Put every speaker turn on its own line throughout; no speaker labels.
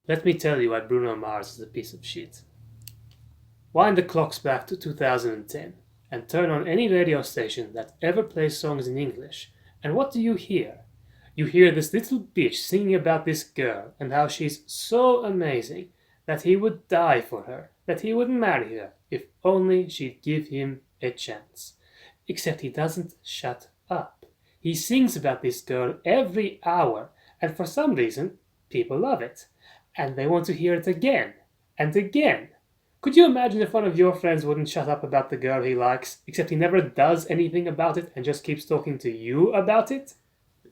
Let me tell you why Bruno Mars is a piece of shit. Wind the clocks back to 2010 and turn on any radio station that ever plays songs in English, and what do you hear? You hear this little bitch singing about this girl and how she's so amazing that he would die for her, that he would marry her if only she'd give him a chance. Except he doesn't shut up. He sings about this girl every hour, and for some reason, people love it. And they want to hear it again and again. Could you imagine if one of your friends wouldn't shut up about the girl he likes, except he never does anything about it and just keeps talking to you about it?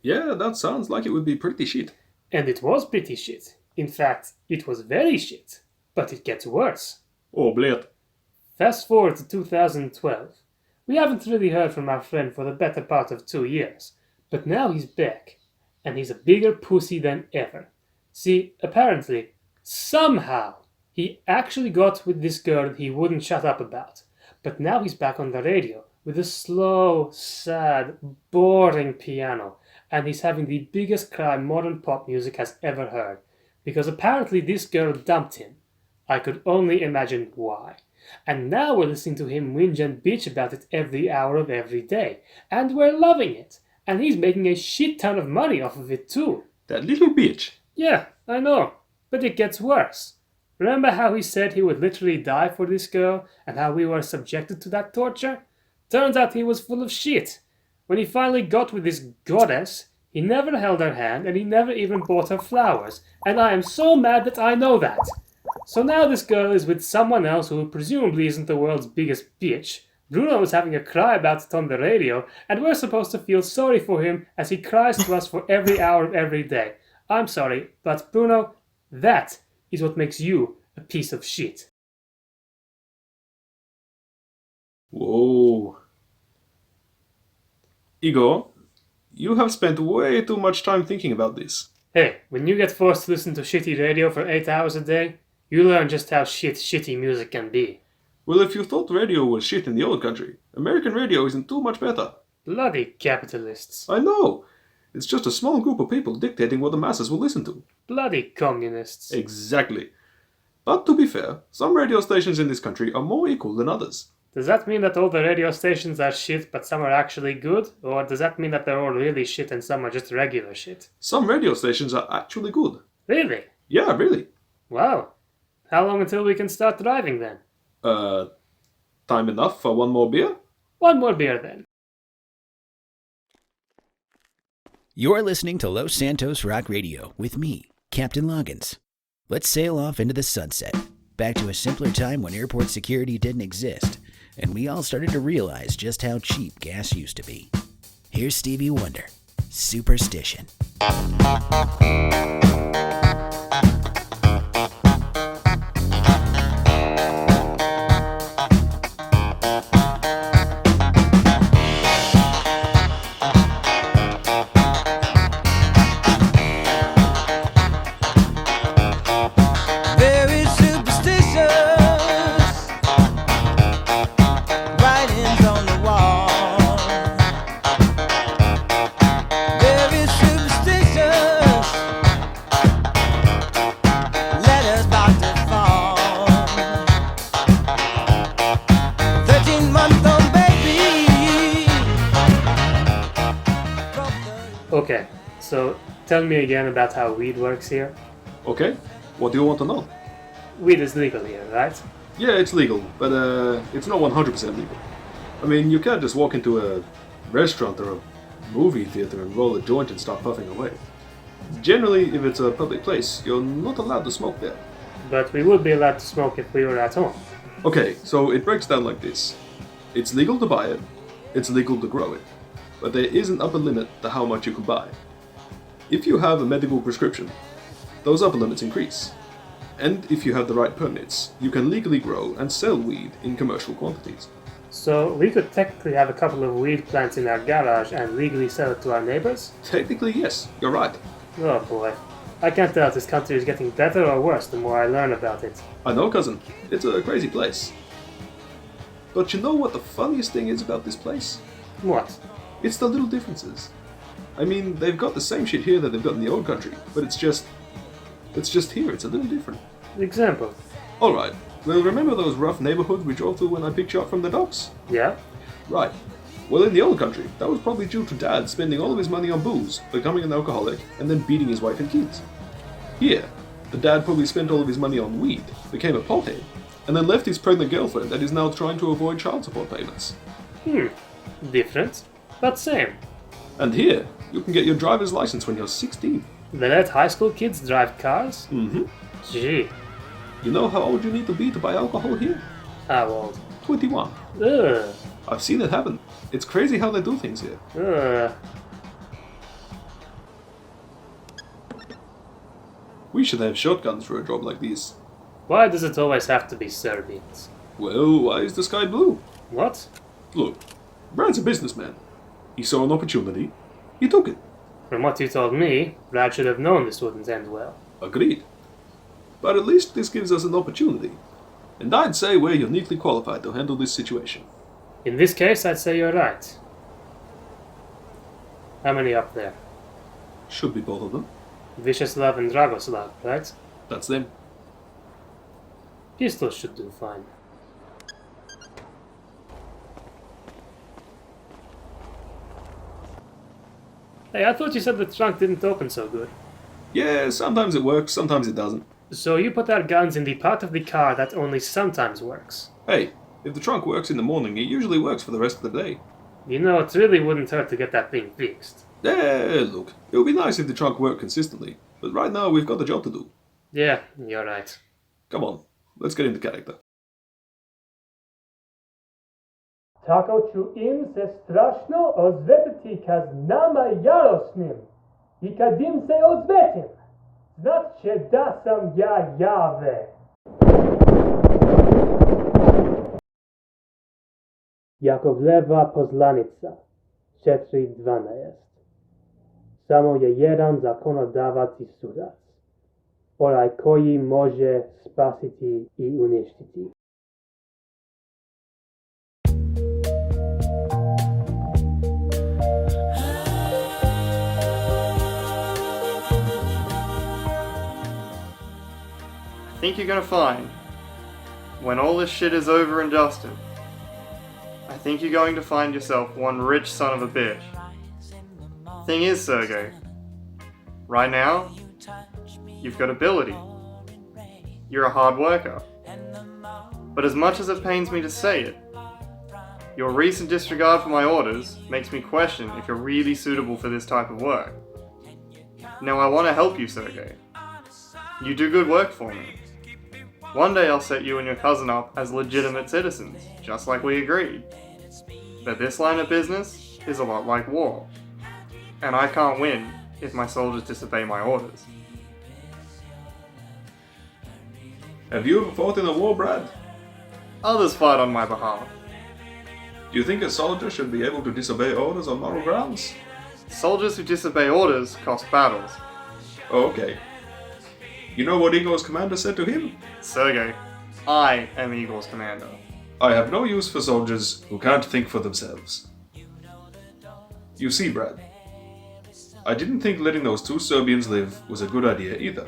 Yeah, that sounds like it would be pretty shit.
And it was pretty shit. In fact, it was very shit. But it gets worse.
Oh, blöt.
Fast forward to 2012. We haven't really heard from our friend for the better part of 2 years, but now he's back, and he's a bigger pussy than ever. See, apparently, somehow, he actually got with this girl that he wouldn't shut up about. But now he's back on the radio with a slow, sad, boring piano, and he's having the biggest cry modern pop music has ever heard. Because apparently this girl dumped him. I could only imagine why. And now we're listening to him whinge and bitch about it every hour of every day. And we're loving it. And he's making a shit ton of money off of it too.
That little bitch.
Yeah, I know. But it gets worse. Remember how he said he would literally die for this girl and how we were subjected to that torture? Turns out he was full of shit. When he finally got with this goddess, he never held her hand and he never even bought her flowers. And I am so mad that I know that. So now this girl is with someone else who presumably isn't the world's biggest bitch. Bruno is having a cry about it on the radio, and we're supposed to feel sorry for him as he cries to us for every hour of every day. I'm sorry, but Bruno, that is what makes you a piece of shit.
Whoa. Igor, you have spent way too much time thinking about this.
Hey, when you get forced to listen to shitty radio for 8 hours a day, you learn just how shitty music can be.
Well, if you thought radio was shit in the old country, American radio isn't too much better.
Bloody capitalists.
I know. It's just a small group of people dictating what the masses will listen to.
Bloody communists.
Exactly. But to be fair, some radio stations in this country are more equal than others.
Does that mean that all the radio stations are shit but some are actually good? Or does that mean that they're all really shit and some are just regular shit?
Some radio stations are actually good.
Really?
Yeah, really.
Wow. How long until we can start driving then?
Time enough for one more beer?
One more beer then.
You're listening to Los Santos Rock Radio with me, Captain Loggins. Let's sail off into the sunset, back to a simpler time when airport security didn't exist, and we all started to realize just how cheap gas used to be. Here's Stevie Wonder, Superstition.
Okay, so tell me again about how weed works here.
Okay, what do you want to know?
Weed is legal here, right?
Yeah, it's legal, but it's not 100% legal. I mean, you can't just walk into a restaurant or a movie theater and roll a joint and start puffing away. Generally, if it's a public place, you're not allowed to smoke there.
But we would be allowed to smoke if we were at home.
Okay, so it breaks down like this. It's legal to buy it, it's legal to grow it, but there is an upper limit to how much you can buy. If you have a medical prescription, those upper limits increase. And if you have the right permits, you can legally grow and sell weed in commercial quantities.
So we could technically have a couple of weed plants in our garage and legally sell it to our neighbors?
Technically, yes, you're right.
Oh boy. I can't tell if this country is getting better or worse the more I learn about it.
I know, cousin. It's a crazy place. But you know what the funniest thing is about this place?
What?
It's the little differences. I mean, they've got the same shit here that they've got in the old country, but it's just It's just here, it's a little different.
Example.
Alright, well, remember those rough neighborhoods we drove through when I picked you up from the docks?
Yeah?
Right. Well, in the old country, that was probably due to Dad spending all of his money on booze, becoming an alcoholic, and then beating his wife and kids. Here, the dad probably spent all of his money on weed, became a pothead, and then left his pregnant girlfriend and is now trying to avoid child support payments.
Different, but same.
And here, you can get your driver's license when you're 16.
They let high school kids drive cars?
Mm-hmm.
Gee,
You know how old you need to be to buy alcohol here?
how old?
21.
Ugh.
I've seen it happen. It's crazy how they do things here.
Ugh.
We should have shotguns for a job like this.
Why does it always have to be Serbians?
Well, why is the sky blue?
What?
Look, Brad's a businessman. He saw an opportunity. He took it.
From what you told me, Brad should have known this wouldn't end well.
Agreed. But at least this gives us an opportunity. And I'd say we're uniquely qualified to handle this situation.
In this case, I'd say you're right. How many up there?
Should be both of them.
Visheslav and Dragoslav, right?
That's them.
Pistols should do fine. Hey, I thought you said the trunk didn't open so good.
Yeah, sometimes it works, sometimes it doesn't.
So you put our guns in the part of the car that only sometimes works.
Hey, if the trunk works in the morning, it usually works for the rest of the day.
You know, it really wouldn't hurt to get that thing fixed.
Yeah, look, it would be nice if the trunk worked consistently, but right now we've got a job to do.
Yeah, you're right.
Come on, let's get into character.
Tako ću im se strašno ozvetiti kad nama jarosnim. I kad im se ozvetim, znat će da sam ja jave. Jakovleva poslanica 4.12. Samo je jedan zakonodavac i sudac. Onaj koji može spasiti i uništiti.
I think you're gonna find, when all this shit is over and dusted, I think you're going to find yourself one rich son of a bitch. Thing is, Sergey, right now, you've got ability. You're a hard worker. But as much as it pains me to say it, your recent disregard for my orders makes me question if you're really suitable for this type of work. Now I want to help you, Sergey. You do good work for me. One day I'll set you and your cousin up as legitimate citizens, just like we agreed. But this line of business is a lot like war. And I can't win if my soldiers disobey my orders.
Have you ever fought in a war, Brad?
Others fight on my behalf.
Do you think a soldier should be able to disobey orders on moral grounds?
Soldiers who disobey orders cost battles.
Oh, okay. You know what Igor's commander said to him?
Sergey, I am Igor's commander.
I have no use for soldiers who can't think for themselves. You see, Brad, I didn't think letting those two Serbians live was a good idea either.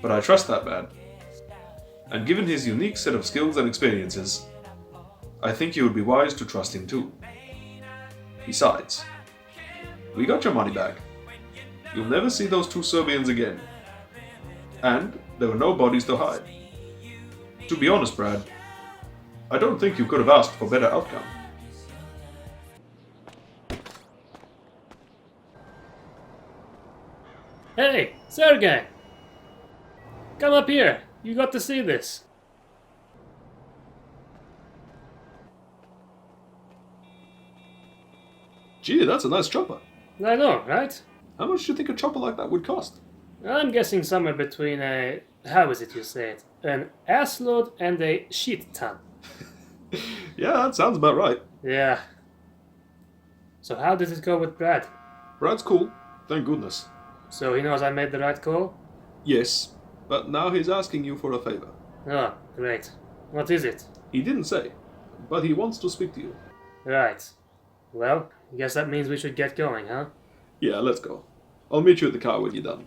But I trust that man. And given his unique set of skills and experiences, I think you would be wise to trust him too. Besides, we got your money back. You'll never see those two Serbians again. And there were no bodies to hide. To be honest, Brad, I don't think you could have asked for a better outcome.
Hey, Sergey! Come up here. You got to see this.
Gee, that's a nice chopper.
I know, right?
How much do you think a chopper like that would cost?
I'm guessing somewhere between a... how is it you say it? An assload and a shit ton.
Yeah, that sounds about right.
Yeah. So how did it go with Brad?
Brad's cool, thank goodness.
So he knows I made the right call?
Yes, but now he's asking you for a favor.
Oh, great. What is it?
He didn't say, but he wants to speak to you.
Right. Well, I guess that means we should get going, huh?
Yeah, let's go. I'll meet you at the car when you're done.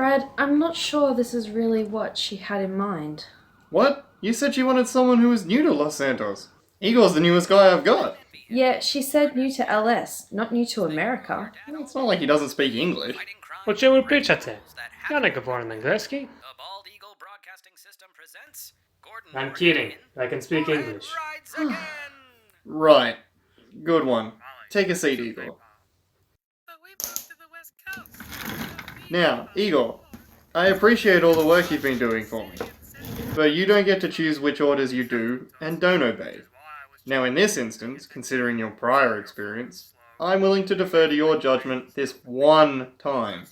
Brad, I'm not sure this is really what she had in mind.
What? You said she wanted someone who was new to Los Santos. Igor's the newest guy I've got.
Yeah, she said new to LS, not new to America.
It's not like he doesn't speak English.
O čemu pričate? Ja ne govorim engleski. I'm kidding. I can speak English.
Right. Good one. Take a seat, Igor. Now, Igor, I appreciate all the work you've been doing for me, but you don't get to choose which orders you do and don't obey. Now in this instance, considering your prior experience, I'm willing to defer to your judgment this one time,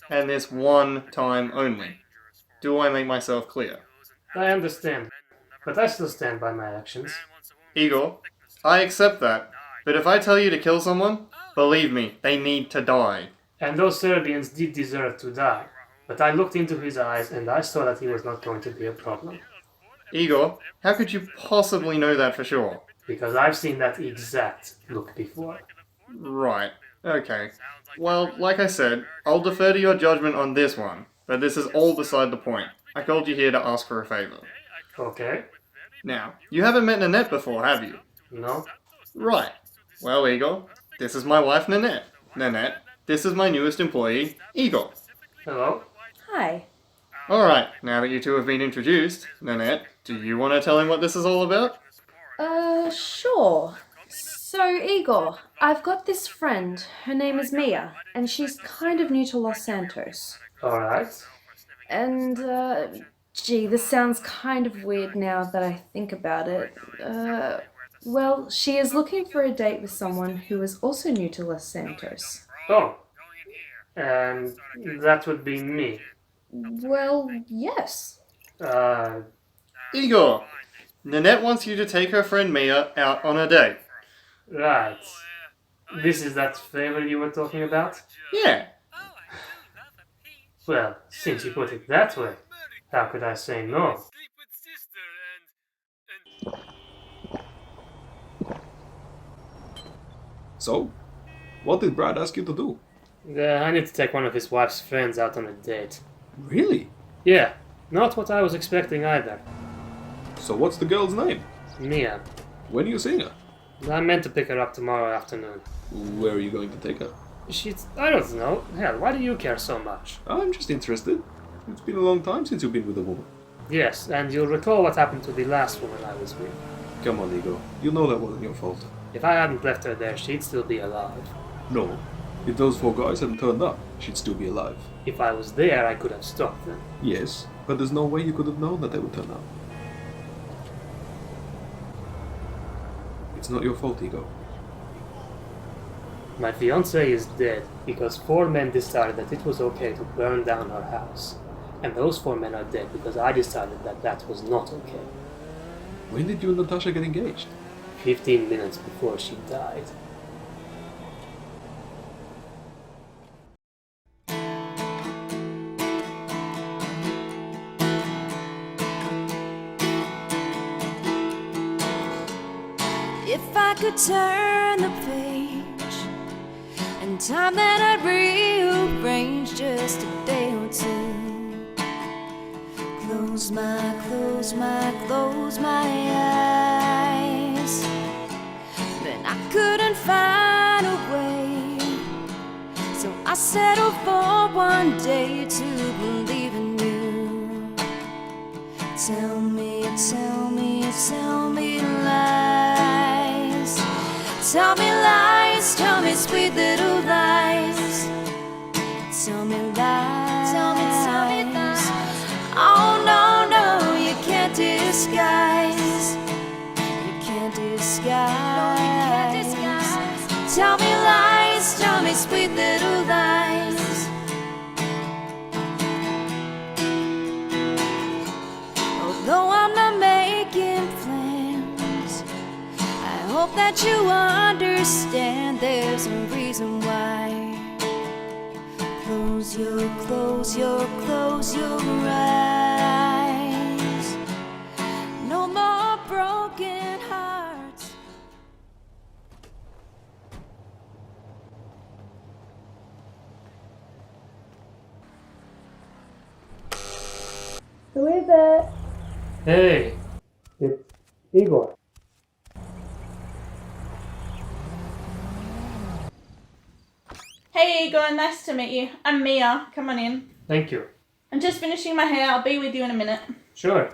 and this one time only. Do I make myself clear?
I understand, but I still stand by my actions.
Igor, I accept that, but if I tell you to kill someone, believe me, they need to die.
And those Serbians did deserve to die, but I looked into his eyes and I saw that he was not going to be a problem.
Igor, how could you possibly know that for sure?
Because I've seen that exact look before.
Right, okay. Well, like I said, I'll defer to your judgment on this one, but this is all beside the point. I called you here to ask for a favor.
Okay?
Now, you haven't met Nanette before, have you?
No?
Right. Well, Igor, this is my wife, Nanette. Nanette, this is my newest employee, Igor.
Hello?
Hi.
Alright, now that you two have been introduced, Nanette, do you want to tell him what this is all about?
Sure. So, Igor, I've got this friend. Her name is Mia, and she's kind of new to Los Santos.
Alright.
And, gee, this sounds kind of weird now that I think about it. Well, she is looking for a date with someone who is also new to Los Santos.
Oh. And that would be me.
Well, yes.
Igor, Nanette wants you to take her friend Mia out on a date.
Right. This is that favor you were talking about?
Yeah.
Well, since you put it that way, how could I say no?
So, what did Brad ask you to do?
I need to take one of his wife's friends out on a date.
Really?
Yeah, not what I was expecting either.
So what's the girl's name?
Mia.
When are you seeing her?
I meant to pick her up tomorrow afternoon.
Where are you going to take her?
I don't know. Hell, why do you care so much?
I'm just interested. It's been a long time since you've been with a woman.
Yes, and you'll recall what happened to the last woman I was with.
Come on, Igor. You know that wasn't your fault.
If I hadn't left her there, she'd still be alive.
No. If those 4 guys hadn't turned up, she'd still be alive.
If I was there, I could have stopped them.
Yes, but there's no way you could have known that they would turn up. It's not your fault, Igor.
My fiancée is dead because 4 men decided that it was okay to burn down her house. And those 4 men are dead because I decided that that was not okay.
When did you and Natasha get engaged?
15 minutes before she died.
If I could turn the page and time that I'd rearrange just a day or two. Close my eyes. Then I couldn't find a way, so I settled for one day to believe in you. Tell me lies. Tell me lies, tell me sweet little lies. Tell me lies, tell me lies. Oh no, you can't disguise. You can't disguise. No, you can't disguise. Tell me lies, tell me sweet little lies. Although I'm not making plans, I hope that you understand there's a reason why. Close your eyes. No more broken hearts.
Hey there.
Hey, it's Igor.
Hey Igor, nice to meet you. I'm Mia. Come on in.
Thank you.
I'm just finishing my hair. I'll be with you in a minute.
Sure.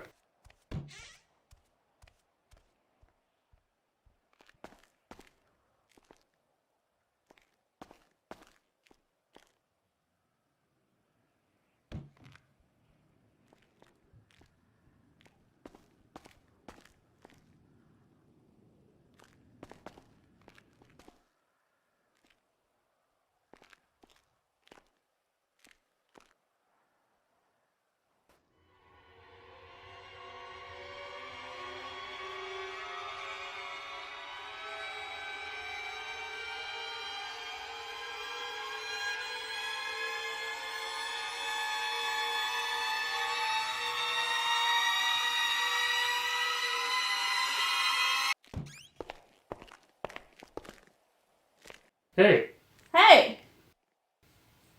Hey,
Hey!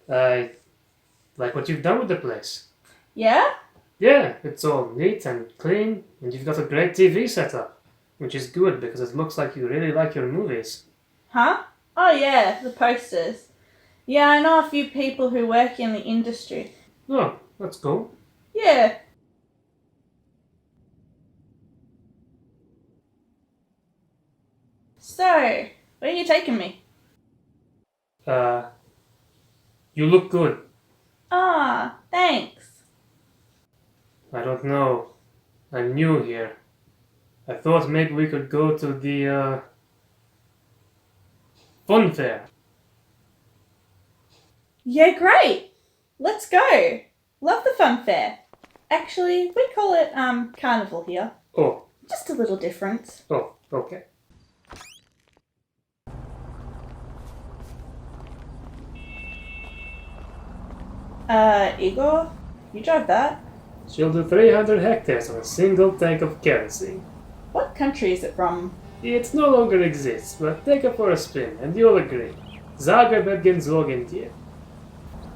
I like what you've done with the place.
Yeah?
Yeah, it's all neat and clean, and you've got a great TV setup, which is good because it looks like you really like your movies.
Huh? Oh yeah, the posters. Yeah, I know a few people who work in the industry.
Oh, that's cool.
Yeah. So, where are you taking me?
You look good.
Ah, thanks.
I don't know. I'm new here. I thought maybe we could go to the fun fair.
Yeah, great. Let's go. Love the fun fair. Actually, we call it carnival here.
Oh,
Just a little different.
okay.
Igor, you drive that?
She'll do 300 hectares on a single tank of kerosene.
What country is it from?
It no longer exists, but take it for a spin and you'll agree. Zagreb Genzog India.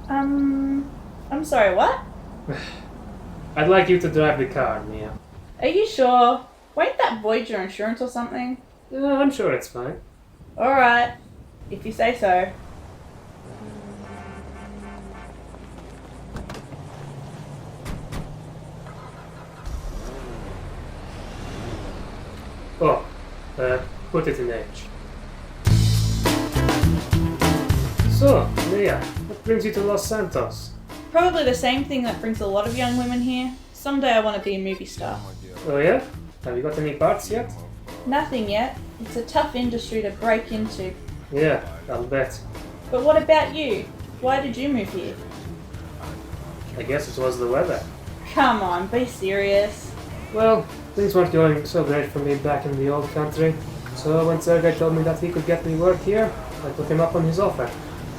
I'm sorry, what?
I'd like you to drive the car, Mia.
Are you sure? Won't that void your insurance or something?
I'm sure it's fine.
Alright, if you say so.
Oh, put it in H. So, Mia, what brings you to Los Santos?
Probably the same thing that brings a lot of young women here. Someday I want to be a movie star.
Oh yeah? Have you got any parts yet?
Nothing yet. It's a tough industry to break into.
Yeah, I'll bet.
But what about you? Why did you move here?
I guess it was the weather.
Come on, be serious.
Well, things weren't going so great for me back in the old country. So when Sergei told me that he could get me work here, I took him up on his offer.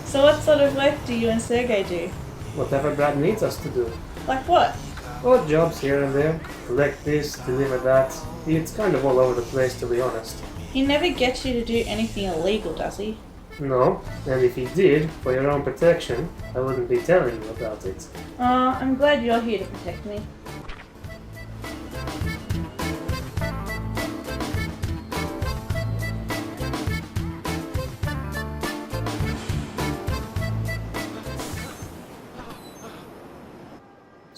So what sort of work do you and Sergey do?
Whatever Brad needs us to do.
Like what?
Odd jobs here and there. Collect this, deliver that. It's kind of all over the place, to be honest.
He never gets you to do anything illegal, does he?
No, and if he did, for your own protection, I wouldn't be telling you about it.
I'm glad you're here to protect me.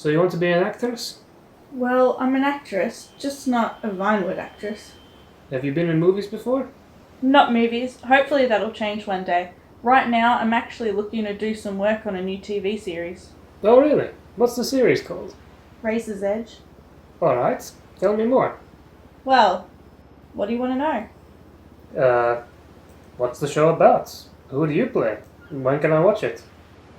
So you want to be an actress?
Well, I'm an actress, just not a Vinewood actress.
Have you been in movies before?
Not movies. Hopefully that'll change one day. Right now, I'm actually looking to do some work on a new TV series.
Oh really? What's the series called?
Razor's Edge.
Alright, tell me more.
Well, what do you want to know?
What's the show about? Who do you play? When can I watch it?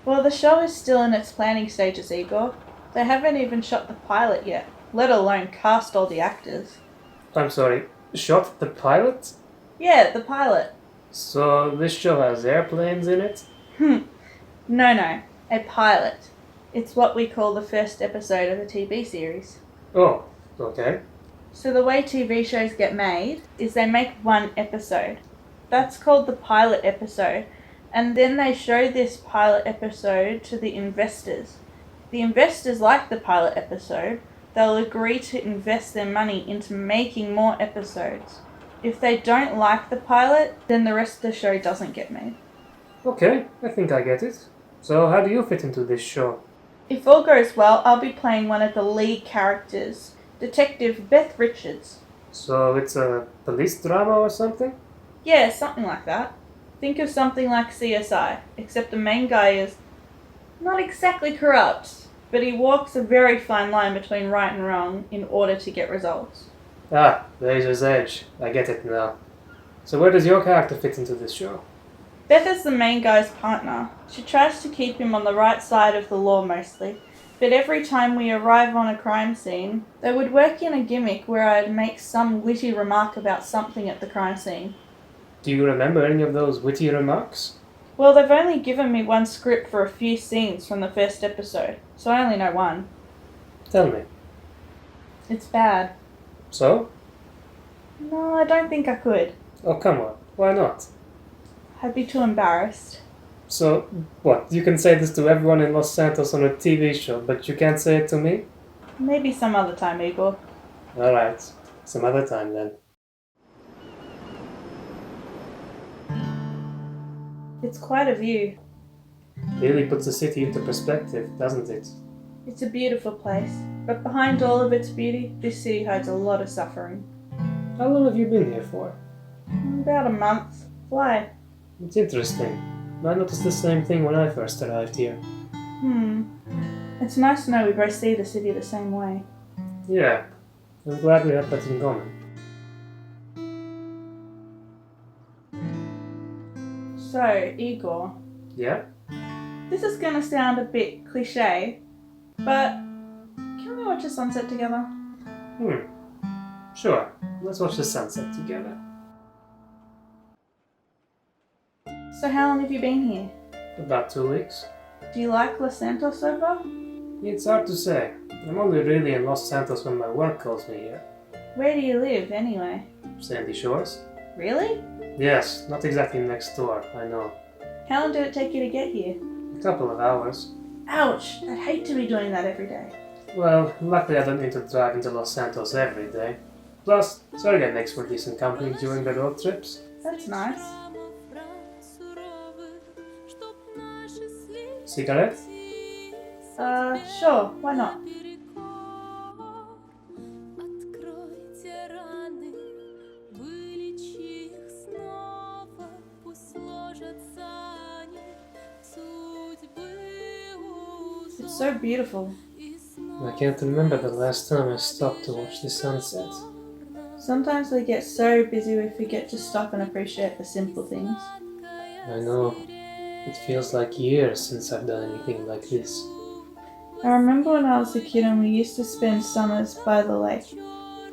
Well, the show is still in its planning stages, Igor. They haven't even shot the pilot yet, let alone cast all the actors.
I'm sorry, shot the pilot?
Yeah, the pilot.
So this show has airplanes in it?
No, a pilot. It's what we call the first episode of a TV series.
Oh, okay.
So the way TV shows get made is they make one episode. That's called the pilot episode, and then they show this pilot episode to the investors. The investors like the pilot episode, they'll agree to invest their money into making more episodes. If they don't like the pilot, then the rest of the show doesn't get made.
Okay, I think I get it. So how do you fit into this show?
If all goes well, I'll be playing one of the lead characters, Detective Beth Richards.
So it's a police drama or something?
Yeah, something like that. Think of something like CSI, except the main guy is not exactly corrupt, but he walks a very fine line between right and wrong in order to get results.
Ah, Razor's Edge. I get it now. So where does your character fit into this show?
Beth is the main guy's partner. She tries to keep him on the right side of the law mostly, but every time we arrive on a crime scene, they would work in a gimmick where I'd make some witty remark about something at the crime scene.
Do you remember any of those witty remarks?
Well, they've only given me one script for a few scenes from the first episode, so I only know one.
Tell me.
It's bad.
So?
No, I don't think I could.
Oh, come on. Why not?
I'd be too embarrassed.
So, what? You can say this to everyone in Los Santos on a TV show, but you can't say it to me?
Maybe some other time, Igor.
Alright. Some other time then.
It's quite a view.
Really puts the city into perspective, doesn't it?
It's a beautiful place, but behind all of its beauty, this city hides a lot of suffering.
How long have you been here for?
About a month. Why?
It's interesting. I noticed the same thing when I first arrived here.
It's nice to know we both see the city the same way.
Yeah, I'm glad we have that in common.
So, Igor,
Yeah?
this is gonna sound a bit cliche, but can we watch a sunset together?
Sure. Let's watch the sunset together.
So how long have you been here?
About 2 weeks.
Do you like Los Santos so far?
It's hard to say. I'm only really in Los Santos when my work calls me here.
Where do you live, anyway?
Sandy Shores?
Really?
Yes, not exactly next door, I know.
How long did it take you to get here?
A couple of hours.
Ouch! I'd hate to be doing that every day.
Well, luckily I don't need to drive into Los Santos every day. Plus, Serbian makes for decent company during the road trips.
That's nice.
Cigarette?
Sure, why not? It's so beautiful.
I can't remember the last time I stopped to watch the sunset.
Sometimes we get so busy we forget to stop and appreciate the simple things.
I know. It feels like years since I've done anything like this.
I remember when I was a kid and we used to spend summers by the lake.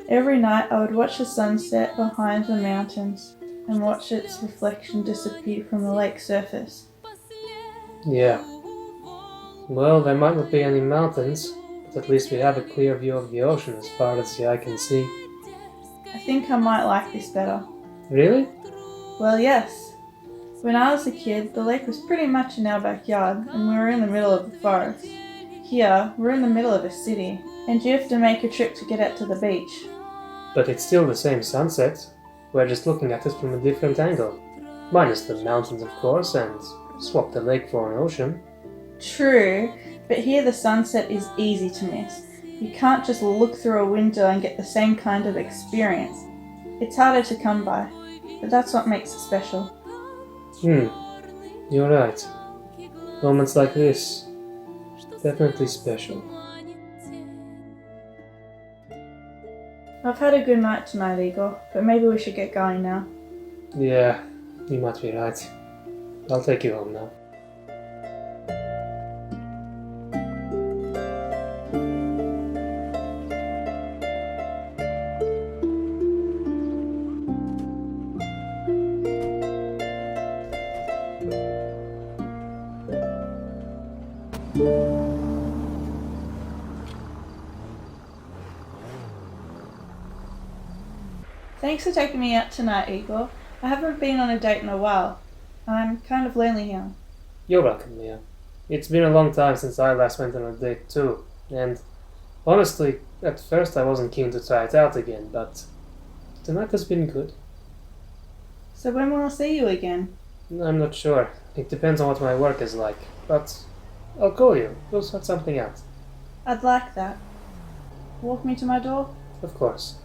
Every night I would watch the sunset behind the mountains and watch its reflection disappear from the lake surface.
Yeah. Well, there might not be any mountains, but at least we have a clear view of the ocean as far as the eye can see.
I think I might like this better.
Really?
Well, yes. When I was a kid, the lake was pretty much in our backyard and we were in the middle of the forest. Here, we're in the middle of a city, and you have to make a trip to get out to the beach.
But it's still the same sunset. We're just looking at it from a different angle. Minus the mountains, of course, and swap the lake for an ocean.
True, but here the sunset is easy to miss. You can't just look through a window and get the same kind of experience. It's harder to come by, but that's what makes it special.
You're right. Moments like this, definitely special.
I've had a good night tonight, Igor, but maybe we should get going now.
Yeah, you might be right. I'll take you home now.
Thanks for taking me out tonight, Igor. I haven't been on a date in a while. I'm kind of lonely here.
You're welcome, Mia. It's been a long time since I last went on a date too, and honestly, At first I wasn't keen to try it out again, but tonight has been good.
So when will I see you again?
I'm not sure. It depends on what my work is like, but I'll call you. We'll sort something out.
I'd like that. Walk me to my door?
Of course.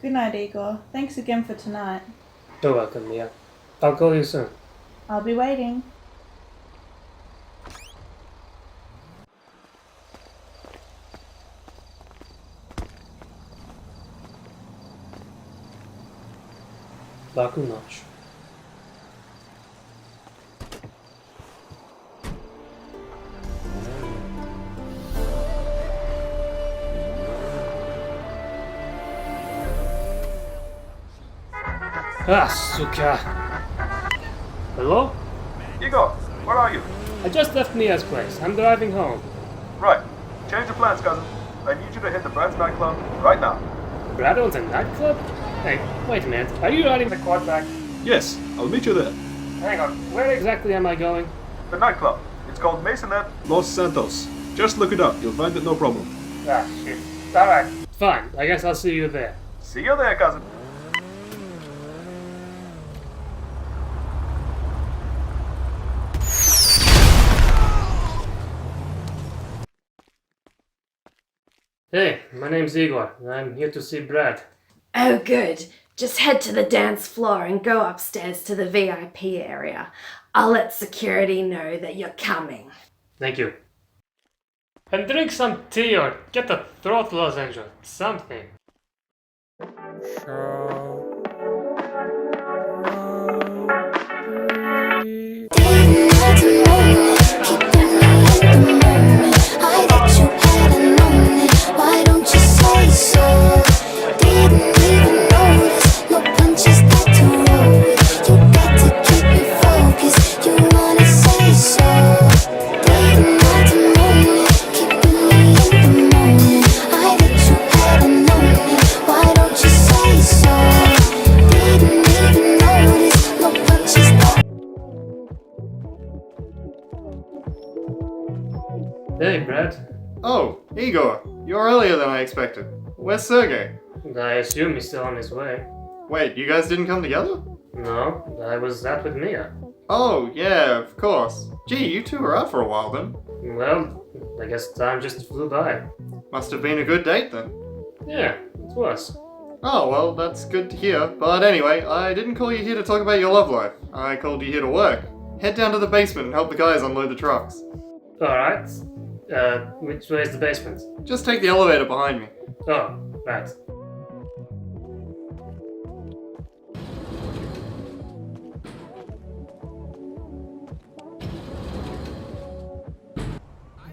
Good night, Igor. Thanks again for tonight.
You're welcome, Mia. I'll call you soon.
I'll be waiting.
Laku noć. Ah, suka. Hello?
Igor, where are you?
I just left Mia's place. I'm driving home.
Right. Change your plans, cousin. I need you to hit the Brad's nightclub right now.
Brad owns a nightclub? Hey, wait a minute. Are you riding the quad back?
Yes, I'll meet you there.
Hang on. Where exactly am I going?
The nightclub. It's called Masonette Los Santos. Just look it up. You'll find it no problem.
Ah, shit. Alright. Fine. I guess I'll see you there.
See you there, cousin.
Hey, my name's Igor. I'm here to see Brad.
Oh, good. Just head to the dance floor and go upstairs to the VIP area. I'll let security know that you're coming.
Thank you. And drink some tea or get a throat lozenge or something.
Why don't you say so? Didn't even notice. No punches that to roll with. You got to keep it focused. You wanna say so? Didn't have to know it. Keeping me in the moment. I bet you hadn't known it. Why don't you say so? Didn't even notice. No punches that.
Hey, Brad.
Oh, Igor, you're earlier than I expected. Where's Sergey?
I assume he's still on his way.
Wait, you guys didn't come together?
No, I was out with Mia.
Oh, yeah, of course. Gee, you two were out for a while then.
Well, I guess time just flew by.
Must have been a good date then.
Yeah, it was.
Oh, well, that's good to hear. But anyway, I didn't call you here to talk about your love life. I called you here to work. Head down to the basement and help the guys unload the trucks.
Alright. Which way is the basement?
Just take the elevator behind me.
Oh, right.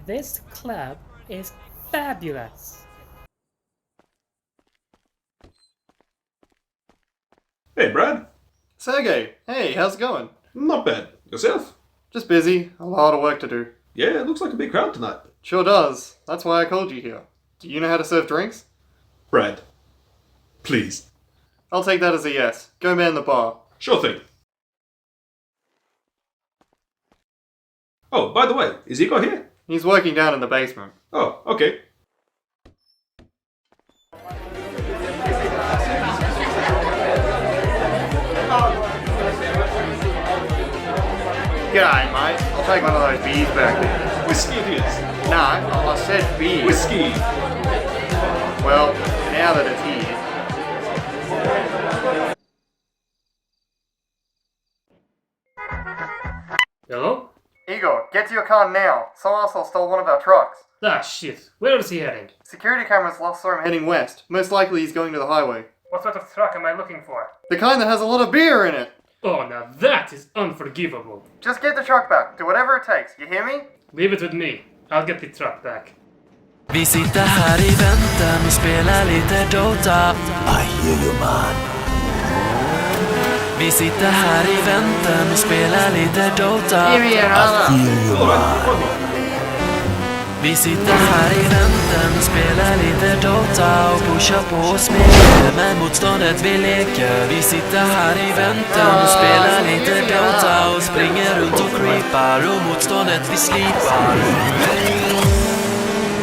This club is fabulous.
Hey, Brad.
Sergey, hey, how's it going?
Not bad. Yourself?
Just busy. A lot of work to do.
Yeah, it looks like a big crowd tonight.
Sure does. That's why I called you here. Do you know how to serve drinks?
Brad, please.
I'll take that as a yes. Go man the bar.
Sure thing. Oh, by the way, is Igor here?
He's working down in the basement.
Oh, okay.
G'day, mate. I'll take one of those beers back there.
Whiskey it is.
No, I said beer.
Whiskey.
Well, now that it's here.
Hello?
Igor, get to your car now. Some asshole stole one of our trucks.
Ah, shit. Where is he heading?
Security cameras last saw him heading west. Most likely he's going to the highway.
What sort of truck am I looking for?
The kind that has a lot of beer in it.
Oh, now that is unforgivable.
Just get the truck back. Do whatever it takes. You hear me?
Leave it with me. I'll get the truck back.
Vi sitter här i väntan och spelar lite Dota.
I hear you, man.
Vi sitter här i väntan och spelar lite Dota.
I hear you, man.
Vi sitter här i väntan och spelar lite Dota och pushar på och smeker med motståndet vi leker. Vi sitter här i väntan och spelar lite Dota och springer runt och creepar och motståndet vi slipar.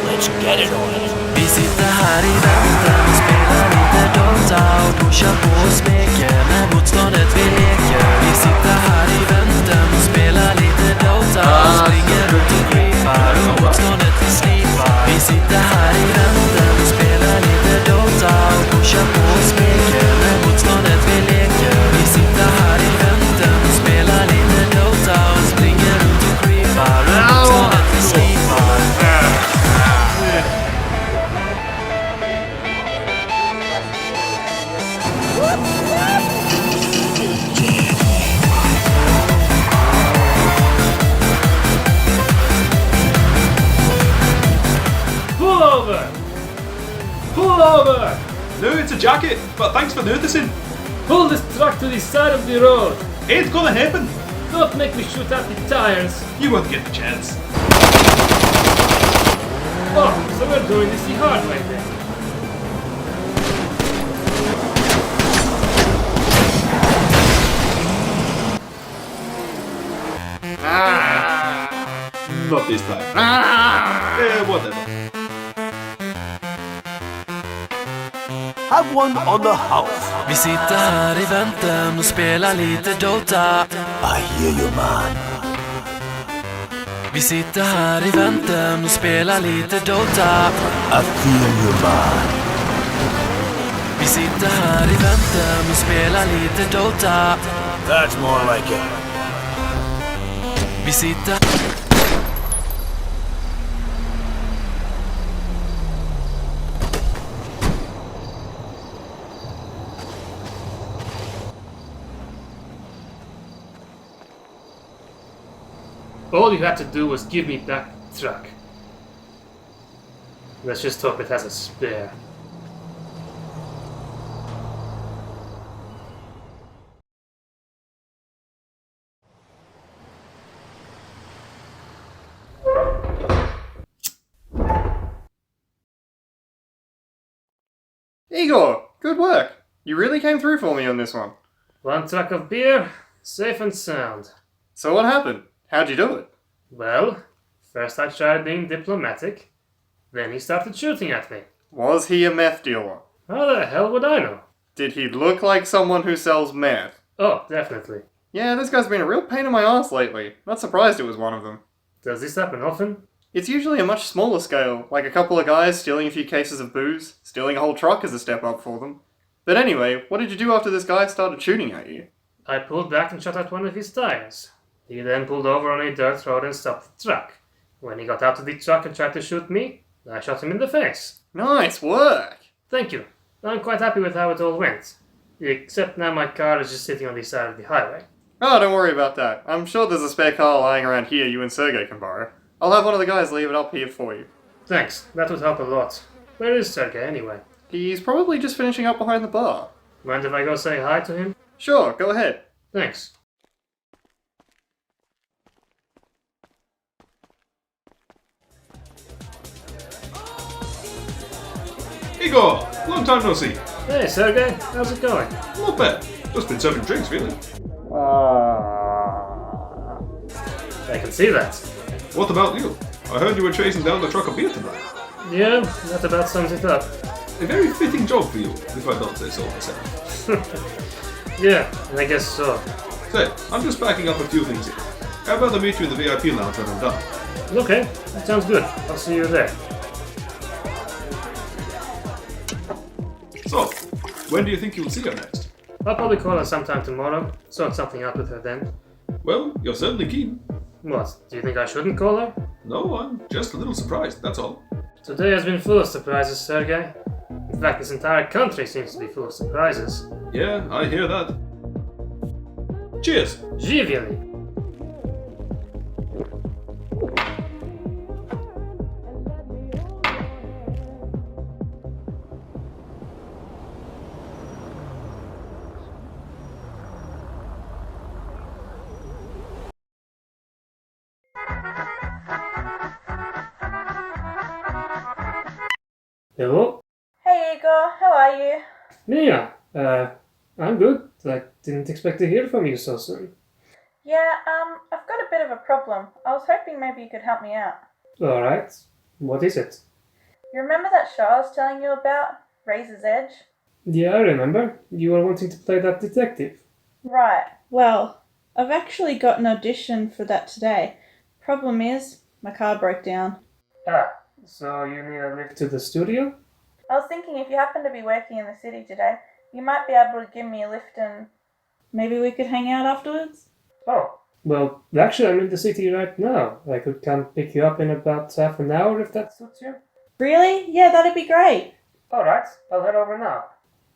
Let's get it on. Vi sitter här i väntan och spelar lite Dota och pushar på och smeker med motståndet vi leker. Vi sitter här i väntan och spelar lite Dota och springer runt och creepar och motståndet vi slipar. Vi sitter här i väntan och spelar lite Dota och pushar på och smeker med motståndet vi leker. Vi sitter här i väntan och spelar lite Dota och springer runt och creepar och motståndet vi slipar.
Pull over! Pull over!
No, it's a jacket, but thanks for noticing.
Pull this truck to the side of the road!
Ain't gonna happen.
Don't make me shoot out the tires!
You won't get the chance.
Oh, so we're doing this the hard way then.
Not this time. Whatever.
Have one on the house. Vi sitter här i väntan och spelar lite Dota. I hear you man. Vi sitter här i väntan och spelar lite Dota. I feel you man. Vi sitter här i väntan och spelar lite Dota. That's more like it. Vi sitter...
All you had to do was give me back the truck. Let's just hope it has a spare.
Igor, good work. You really came through for me on this one.
One truck of beer, safe and sound.
So what happened? How'd you do it?
Well, first I tried being diplomatic, then he started shooting at me.
Was he a meth dealer?
How the hell would I know?
Did he look like someone who sells meth?
Oh, definitely.
Yeah, this guy's been a real pain in my ass lately. Not surprised it was one of them.
Does this happen often?
It's usually a much smaller scale, like a couple of guys stealing a few cases of booze. Stealing a whole truck is a step up for them. But anyway, what did you do after this guy started shooting at you?
I pulled back and shot out one of his tires. He then pulled over on a dirt road and stopped the truck. When he got out of the truck and tried to shoot me, I shot him in the face.
Nice work!
Thank you. I'm quite happy with how it all went. Except now my car is just sitting on the side of the highway.
Oh, don't worry about that. I'm sure there's a spare car lying around here you and Sergey can borrow. I'll have one of the guys leave it up here for you.
Thanks, that would help a lot. Where is Sergey anyway?
He's probably just finishing up behind the bar.
Mind if I go say hi to him?
Sure, go ahead.
Thanks.
Igor, long time no see.
Hey Sergey, how's it going?
Not bad. Just been serving drinks, really.
I can see that.
What about you? I heard you were chasing down the truck of beer tonight.
Yeah, that about sums it up.
A very fitting job for you, if I don't say so myself.
Yeah, I guess so.
Say, I'm just packing up a few things here. How about I meet you in the VIP lounge when I'm done?
Okay, that sounds good. I'll see you there.
So, when do you think you'll see her next?
I'll probably call her sometime tomorrow, sort something out with her then.
Well, you're certainly keen.
What, do you think I shouldn't call her?
No, I'm just a little surprised, that's all.
Today has been full of surprises, Sergey. In fact, this entire country seems to be full of surprises.
Yeah, I hear that. Cheers!
Živjeli! Hello?
Hey Igor, how are you?
Mia, I'm good. I didn't expect to hear from you so soon.
Yeah, I've got a bit of a problem. I was hoping maybe you could help me out.
Alright, what is it?
You remember that show I was telling you about? Razor's Edge?
Yeah, I remember. You were wanting to play that detective.
Right. Well, I've actually got an audition for that today. Problem is, my car broke down.
Ah, so you need a lift to the studio?
I was thinking if you happen to be working in the city today, you might be able to give me a lift and maybe we could hang out afterwards?
Oh, well, actually I'm in the city right now. I could come pick you up in about half an hour if that suits you.
Really? Yeah, that'd be great.
Alright, I'll head over now.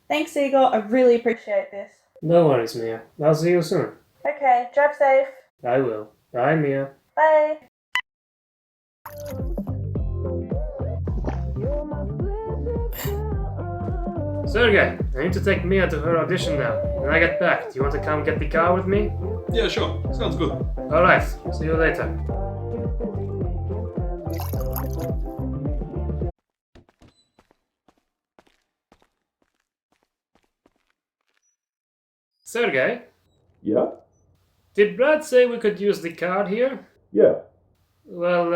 Thanks, Igor. I really appreciate this.
No worries, Mia. I'll see you soon.
Okay, drive safe.
I will. Bye, Mia.
Bye.
Sergey, I need to take Mia to her audition now. When I get back, do you want to come get the car with me?
Yeah, sure. Sounds good.
Alright, see you later. Sergey,
Yeah?
did Brad say we could use the card here?
Yeah.
Well,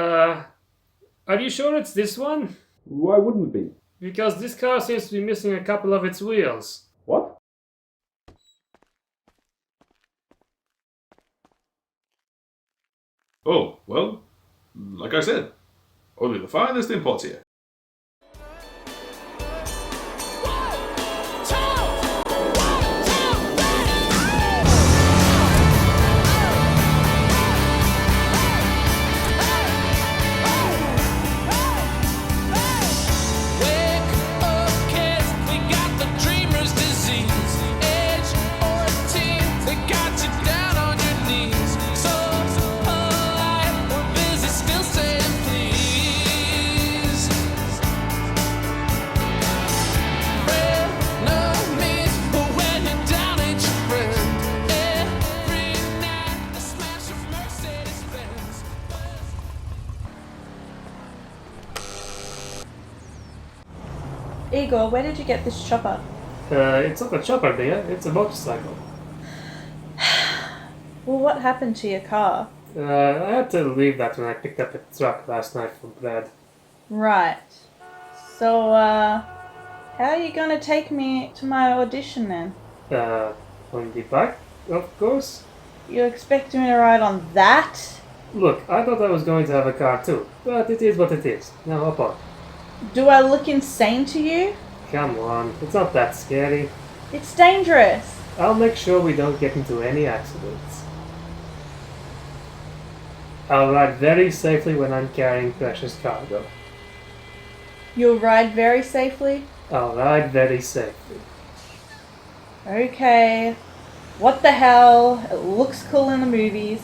are you sure it's this one?
Why wouldn't it be?
Because this car seems to be missing a couple of its wheels.
What? Oh, well, like I said, only the finest imports here.
Igor, where did you get this chopper?
It's not a chopper, dear. It's a motorcycle.
Well, what happened to your car?
I had to leave that when I picked up a truck last night for Brad.
Right. So, how are you gonna take me to my audition then?
On the bike, of course.
You expect me to ride on that?
Look, I thought I was going to have a car too, but it is what it is. Now hop on.
Do I look insane to you?
Come on, it's not that scary.
It's dangerous.
I'll make sure we don't get into any accidents. I'll ride very safely when I'm carrying precious cargo.
You'll ride very safely?
I'll ride very safely.
Okay. What the hell? It looks cool in the movies.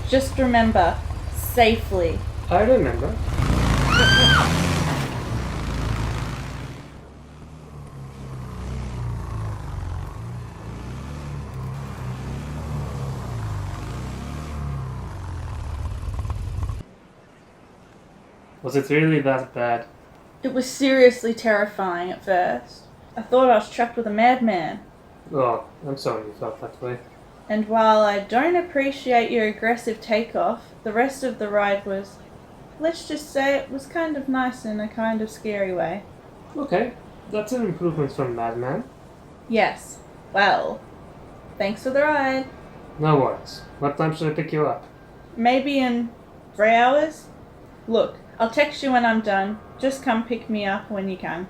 Just remember, safely.
I remember. Was it really that bad?
It was seriously terrifying at first. I thought I was trapped with a madman.
Oh, I'm sorry you felt that way.
And while I don't appreciate your aggressive takeoff, the rest of the ride was, let's just say it was kind of nice in a kind of scary way.
Okay, that's an improvement from Madman.
Yes. Well, thanks for the ride.
No worries. What time should I pick you up?
Maybe in 3 hours? Look, I'll text you when I'm done. Just come pick me up when you can.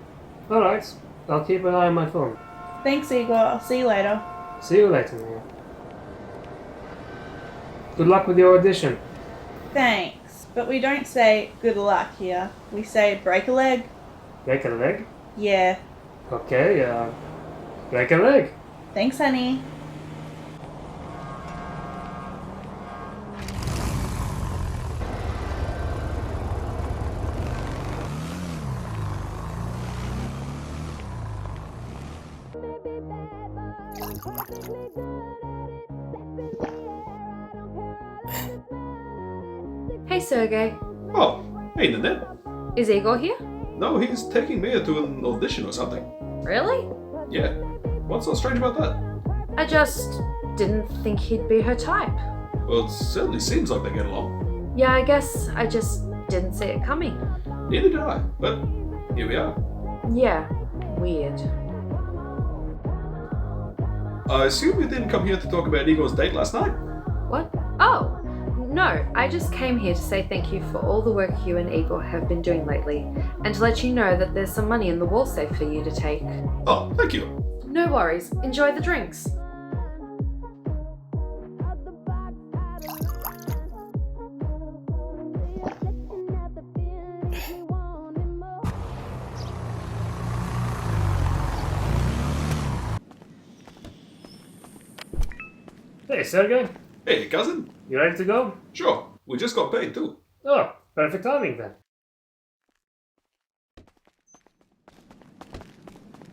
Alright, I'll keep an eye on my phone.
Thanks, Igor. I'll see you later.
See you later, Mia. Good luck with your audition.
Thanks. But we don't say good luck here. We say break a leg.
Break a leg?
Yeah.
Okay, break a leg.
Thanks, honey.
Hey, Sergey.
Oh, hey Nanette.
Is Igor here?
No, he's taking Mia to an audition or something.
Really?
Yeah. What's so strange about that?
I just didn't think he'd be her type.
Well, it certainly seems like they get along.
Yeah, I guess I just didn't see it coming.
Neither did I, but here we are.
Yeah, weird.
I assume you didn't come here to talk about Igor's date last night?
What? Oh, no, I just came here to say thank you for all the work you and Igor have been doing lately, and to let you know that there's some money in the wall safe for you to take.
Oh, thank you.
No worries, enjoy the drinks.
Hey, Sergey.
Hey, cousin.
You ready to go?
Sure, we just got paid too.
Oh, perfect timing then.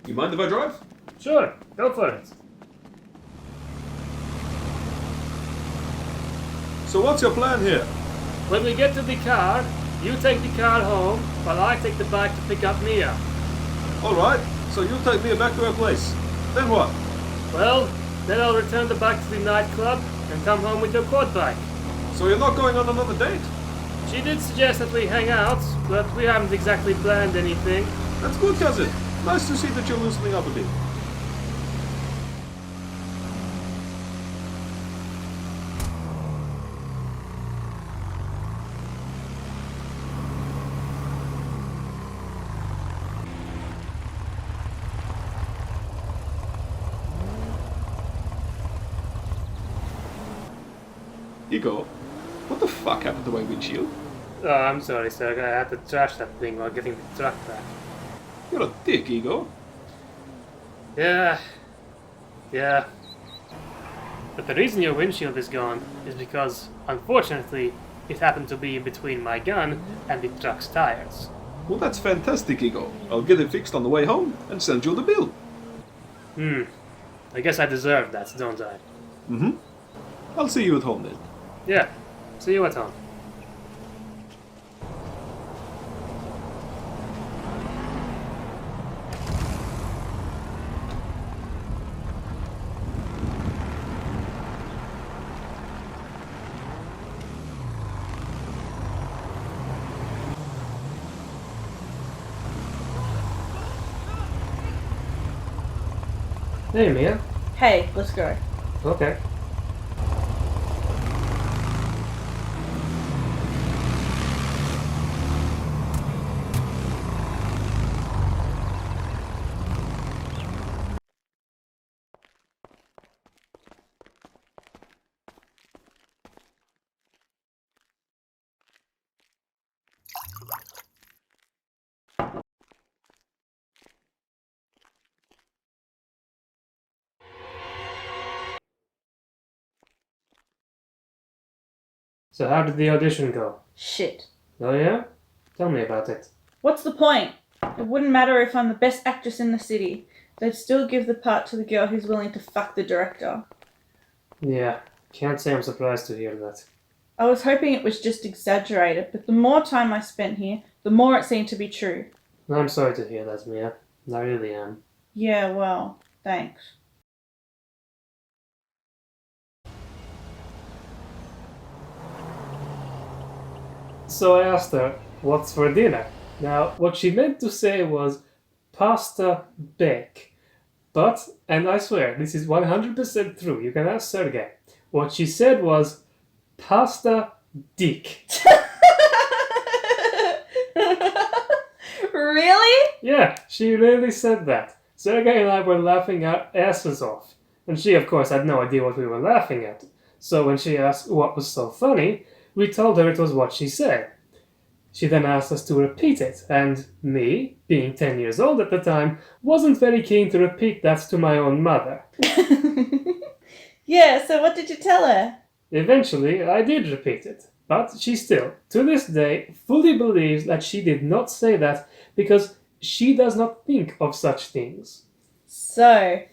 You mind if I drive?
Sure, go for it.
So what's your plan here?
When we get to the car, you take the car home, while I take the bike to pick up Mia.
Alright, so you'll take Mia back to her place. Then what?
Well, then I'll return the bike to the nightclub and come home with your quad bike.
So you're not going on another date?
She did suggest that we hang out, but we haven't exactly planned anything.
That's good, cousin. Nice to see that you're loosening up a bit. Igor, what the fuck happened to my windshield?
Oh, I'm sorry, Sergey. I had to trash that thing while getting the truck back.
You're a dick, Igor.
Yeah. But the reason your windshield is gone is because, unfortunately, it happened to be in between my gun and the truck's tires.
Well, that's fantastic, Igor. I'll get it fixed on the way home and send you the bill.
I guess I deserve that, don't I?
Mm-hmm. I'll see you at home then.
Yeah. See you at home. Hey, Mia.
Hey, let's go.
Okay. So how did the audition go?
Shit.
Oh yeah? Tell me about it.
What's the point? It wouldn't matter if I'm the best actress in the city. They'd still give the part to the girl who's willing to fuck the director.
Yeah, can't say I'm surprised to hear that.
I was hoping it was just exaggerated, but the more time I spent here, the more it seemed to be true.
I'm sorry to hear that, Mia. I really am.
Yeah, well, thanks.
So I asked her, what's for dinner? Now, what she meant to say was pasta bake. But, and I swear, this is 100% true, you can ask Sergey. What she said was pasta dick.
Really?
Yeah, she really said that. Sergey and I were laughing our asses off. And she, of course, had no idea what we were laughing at. So when she asked what was so funny, we told her it was what she said. She then asked us to repeat it, and me, being 10 years old at the time, wasn't very keen to repeat that to my own mother.
Yeah, so what did you tell her?
Eventually, I did repeat it, but she still, to this day, fully believes that she did not say that because she does not think of such things.
So,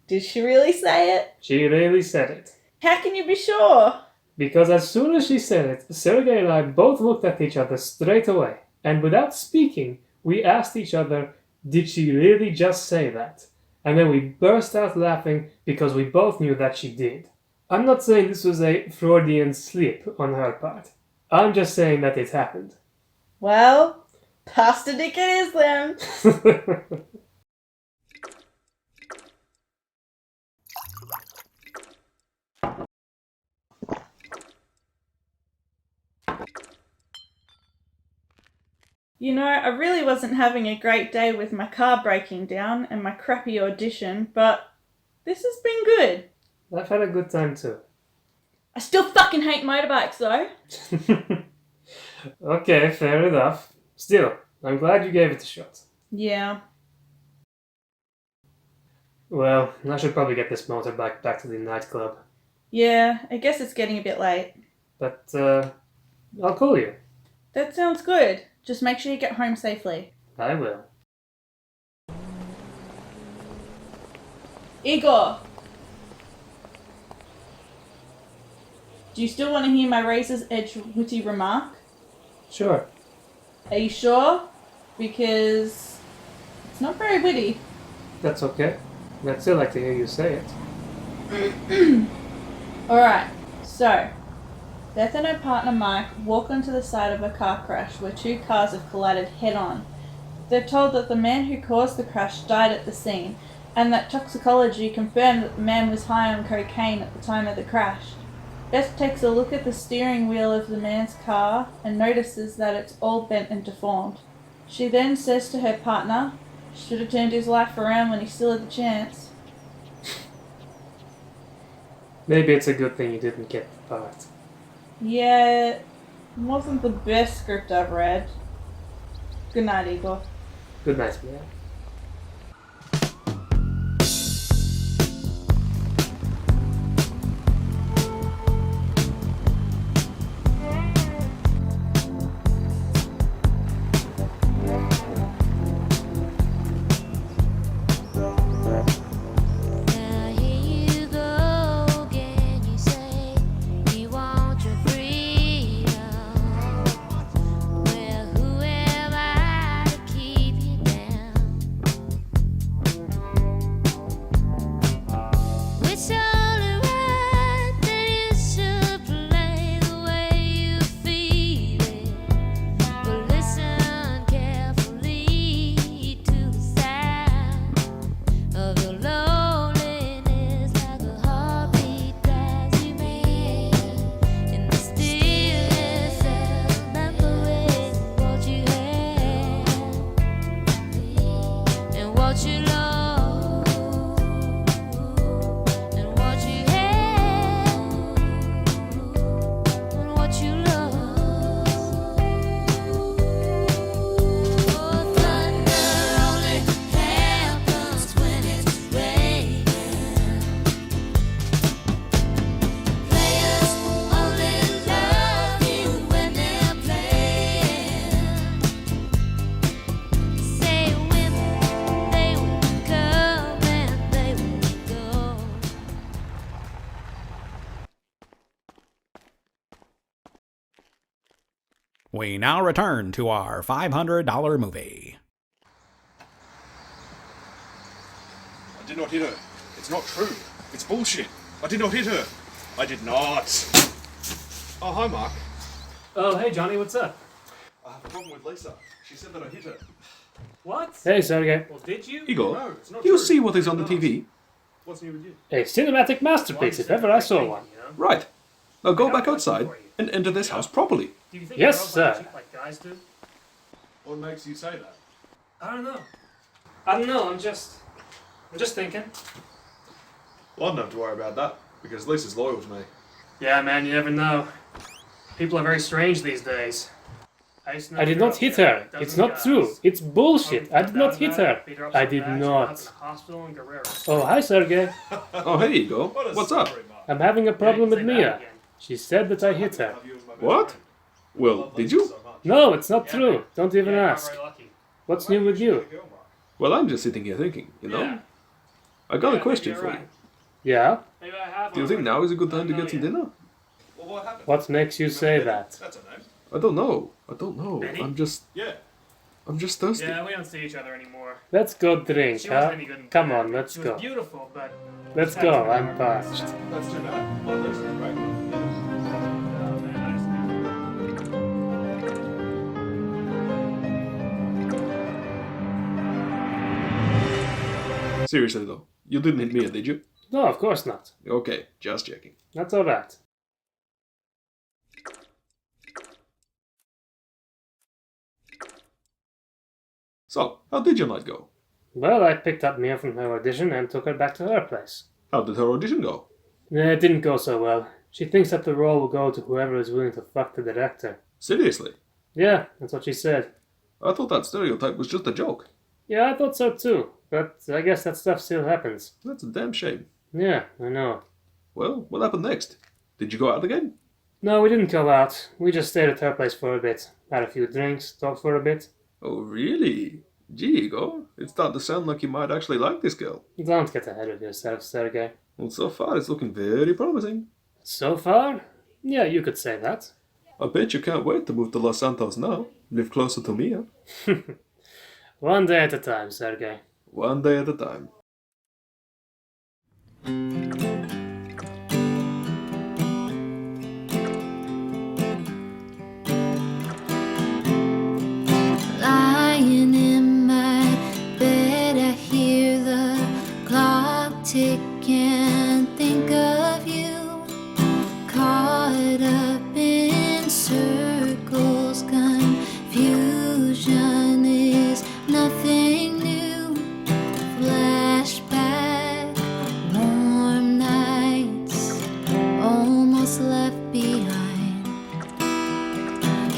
did she really say it?
She really said it.
How can you be sure?
Because as soon as she said it, Sergei and I both looked at each other straight away, and without speaking, we asked each other, did she really just say that? And then we burst out laughing because we both knew that she did. I'm not saying this was a Freudian slip on her part. I'm just saying that it happened.
Well, Pastor Dick it is then. You know, I really wasn't having a great day with my car breaking down and my crappy audition, but this has been good.
I've had a good time too.
I still fucking hate motorbikes though.
Okay, fair enough. Still, I'm glad you gave it a shot.
Yeah.
Well, I should probably get this motorbike back to the nightclub.
Yeah, I guess it's getting a bit late.
But, I'll call you.
That sounds good. Just make sure you get home safely.
I will.
Igor! Do you still want to hear my razor's edge witty remark?
Sure.
Are you sure? Because it's not very witty.
That's okay. I'd still like to hear you say it.
Alright, so Beth and her partner Mike walk onto the side of a car crash where two cars have collided head-on. They're told that the man who caused the crash died at the scene, and that toxicology confirmed that the man was high on cocaine at the time of the crash. Beth takes a look at the steering wheel of the man's car and notices that it's all bent and deformed. She then says to her partner, should have turned his life around when he still had the chance.
Maybe it's a good thing you didn't get the part.
Yeah, it wasn't the best script I've read. Good night, Igor.
Good night, man.
Now here you go again, you say you want your freedom. Well, who am I to keep you down? It's only right that you should play the way you feel it. But listen carefully to the sound of your loneliness, like a heartbeat drives you mad. In the stillness of remembering what you had and what you lost and what you had and what you lost. Oh, thunder only happens when it's raining. Players only love you when they're playing. Say when they will come and they will go.
We now return to our $500 movie.
I did not hit her. It's not true. It's bullshit. I did not hit her. I did not. Oh, hi, Mark.
Oh, hey Johnny, what's up?
I have a problem with Lisa. She said that I hit her.
What? Hey Sergei.
Well, did you?
Igor,
No, it's not
you
true.
see what is on the TV?
What's new with you?
A cinematic masterpiece, if ever I saw one.
Right. Now go back outside and enter this house properly.
Do you think
Yes,
girls
sir.
like cheat like guys do?
What makes you say that?
I don't know.
I'm just thinking.
Well, I don't have to worry about that, because Lisa's loyal to me.
Yeah, man, you never know. People are very strange these days.
used to know
I did
a
not
girl
hit
who had
her.
a dozen
It's not
guys.
true. It's bullshit. I did not
Down
hit
bad,
her.
beat her up
I
so
did
bad, she ended up
not.
in the hospital in Guerrero.
Oh, hi, Sergey.
Oh, hey, Igor. What's up?
I'm having a problem with
Say that
Mia.
again.
She said that I hit her.
What? Well, did you?
No, it's not
Yeah,
true.
man.
Don't even
Yeah, you're
ask.
very lucky.
What's new with you?
Well, I'm just sitting here thinking, you know?
Yeah.
I got
Yeah,
a question
maybe
for
you're
you.
right.
Yeah?
Maybe I have
Do you
one
think
already.
now is a good
I
time to
don't
get some
know
dinner?
What makes you say that?
I don't know.
Benny?
I'm just thirsty.
Yeah, we don't see each other anymore.
Let's go drink,
She
huh?
wasn't any good in
Come
bed.
on, let's
She
go.
was beautiful, but
Let's go, I'm parched.
That's too bad. Well, there's right? Seriously though, you didn't hit Mia, did you?
No, of course not.
Okay, just checking.
That's alright.
So, how did your night go?
Well, I picked up Mia from her audition and took her back to her place.
How did her audition go?
It didn't go so well. She thinks that the role will go to whoever is willing to fuck the director.
Seriously?
Yeah, that's what she said.
I thought that stereotype was just a joke.
Yeah, I thought so too. But I guess that stuff still happens.
That's a damn shame.
Yeah, I know.
Well, what happened next? Did you go out again?
No, we didn't go out. We just stayed at her place for a bit. Had a few drinks, talked for a bit.
Oh, really? Gee, Igor, it's starting to sound like you might actually like this girl.
Don't get ahead of yourself, Sergey.
Well, so far it's looking very promising.
So far? Yeah, you could say that.
I bet you can't wait to move to Los Santos now. Live closer to Mia.
One day at a time, Sergey.
One day at a time.
Lying in my bed, I hear the clock tick and think of you. Caught up in circles, confusion is nothing new. Flashback, warm nights, almost left behind.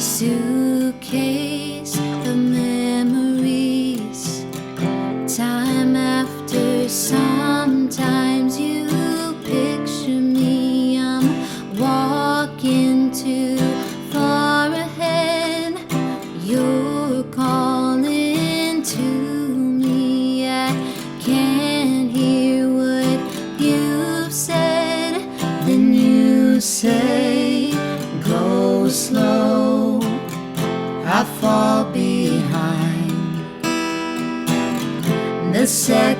Suitcase of memories, time after sometimes you picture me. I'm walking too far ahead. You're calling to me. I can't hear what you've said. Then you say, go slow, I fall behind. The second